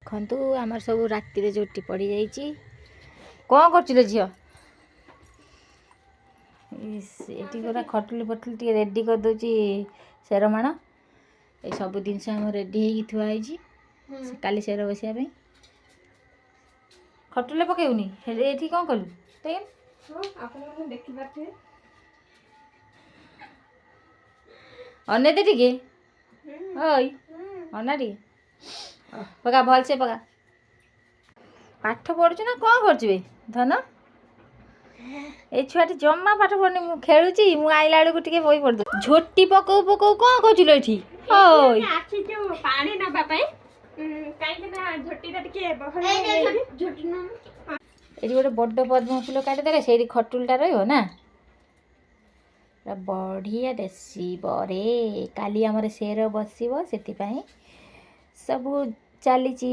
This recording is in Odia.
ଦେଖନ୍ତୁ ଆମର ସବୁ ରାତିରେ ଝୋଟି ପଡ଼ିଯାଇଛି। କ'ଣ କରୁଛୁ ଝିଅ? ଏଠି ପୁରା ଖଟୁଲି ଫଟୁଲି ଟିକେ ରେଡ଼ି କରିଦେଉଛି ସେରମାଣ। ଏ ସବୁ ଜିନିଷ ଆମର ରେଡ଼ି ହେଇକି ଥୁଆ ହେଇଛି କାଲି ସେର ବସିବା ପାଇଁ। ଖଟୁଲେ ପକେଇବୁନି ହେଲେ ଏଠି କ'ଣ କଲୁ? ଦେଖିପାରୁଥିବେ ଅନେଦେ ଟିକେ ଓଇ ଅନା ଟିକେ ପକା ଭଲସେ ପକା। ପାଠ ପଢ଼ୁଛୁ ନା କ'ଣ କରୁଛୁ ବେ ଧନ? ଏଇ ଛୁଆଟି ଜମା ପାଠ ପଢ଼ୁନି। ମୁଁ ଖେଳୁଛି, ମୁଁ ଆଇଲା ବେଳକୁ ଟିକେ ବହି ପଢ଼ିଦେଉଛି। ଝୋଟି ପକଉ ପକଉ କ'ଣ କରୁଥିଲୁ ଏଠି? ପାଣି ନେବା ପାଇଁ କାହିଁକି ନା ଝୋଟିଟା ଟିକେ ଏଠି ଗୋଟେ ବଡ଼ ପଦ୍ମ ଫୁଲ କାଟିଦେଲେ ସେଇଠି ଖଟୁଲଟା ରହିବ ନା, ବଢ଼ିଆ ଦିଶିବ ରେ। କାଲି ଆମର ସେର ବସିବ, ସେଥିପାଇଁ ସବୁ ଚାଲିଛି।